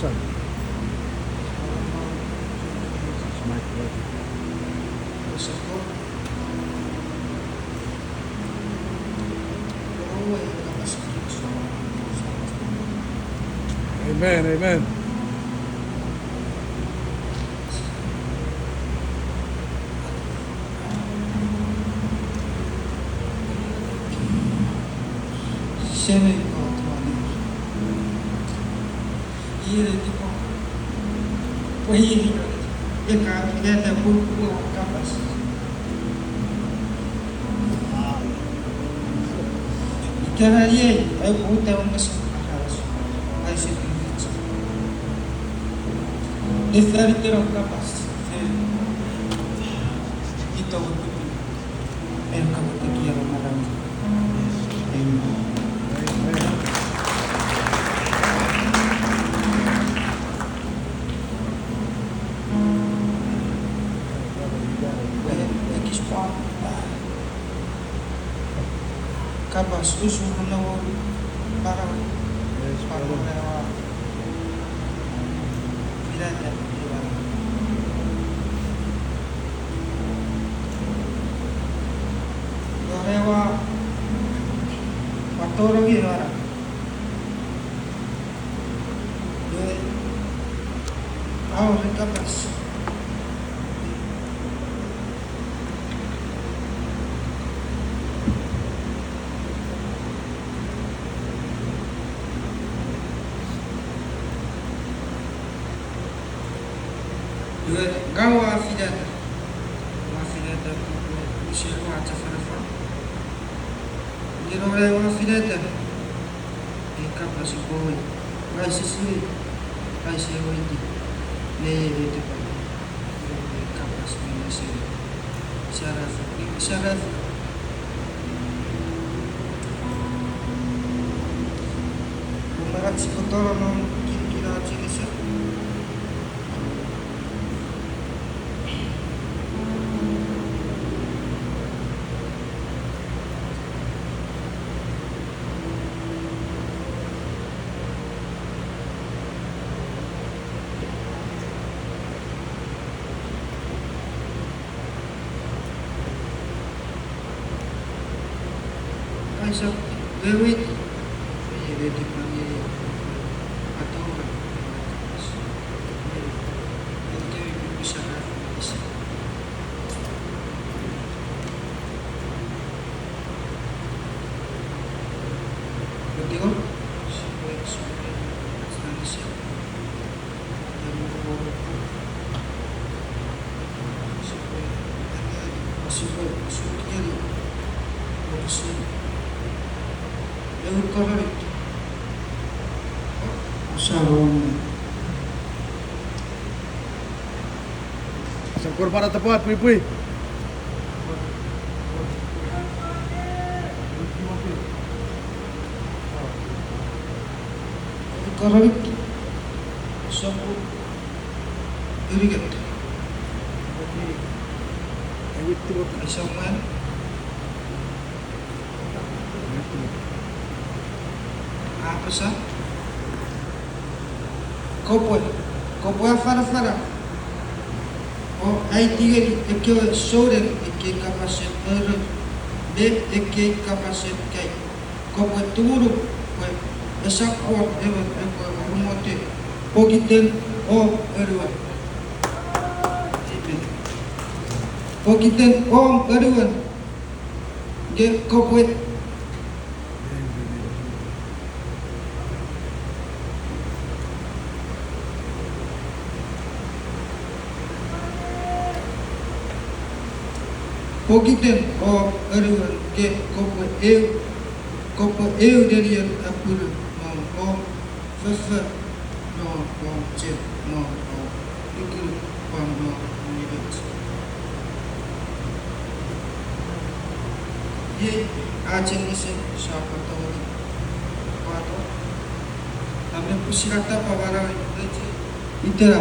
son. It's my brother. Amen, amen. Seme ko tuwali. Ire tipo. Puhi ya ka ya da buku kapas. Itara ye ay puta un mas aras. Ay se pinch. Desari tero kapas. Ito buku. El kabuti kira malam. Amen. Kapas usul lawan para Yes, para brother. lewat tidak ada lewat waktu lagi orang awal kapas gawa fidata usia acha farafa gero gawa fidata e kapas boy vai sisi vai se oiti le te pa kapas minasi syaraf umarat si kotoran non kira chilisa so wait ready panggil atau nanti bisa betul correct. Shalom. Sangkur para tepat, pui-pui. Correct. So, irrigate. Someone. Apa sah? Kopoy fara. Oh, ai tiga ekyo soren ekye kapasit de ekye kapasit kai. Kopoy turu koy esak or ever rumote pogiten o erwa. Pogiten o erwa. Ge kopoy Pogiten o erwan ke kopo eu derian apur o fefe no jet no ikul pam no unibet ye achen ise siapa tahu pato हमने पुष्यता Pawara itera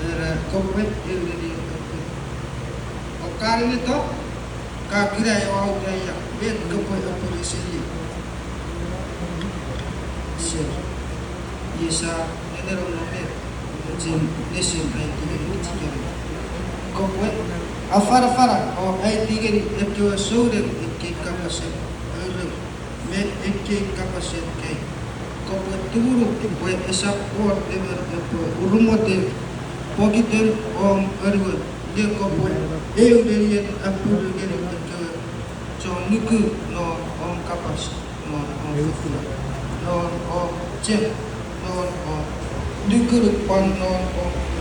era kopo eu derian kali itu kakira yang awak dia bet kepada polisi sih Yesa enero no me jin nesim ai tigeri tigeri ko we afara o ai tigeri eto sore ikke kapaset me ikke kapaset kai ko we turu we esap or ever urumote pogiten om erwe dia ko we eu deriet apur gere ke so nuku no om kapas no om no o chen no o nuku pan no o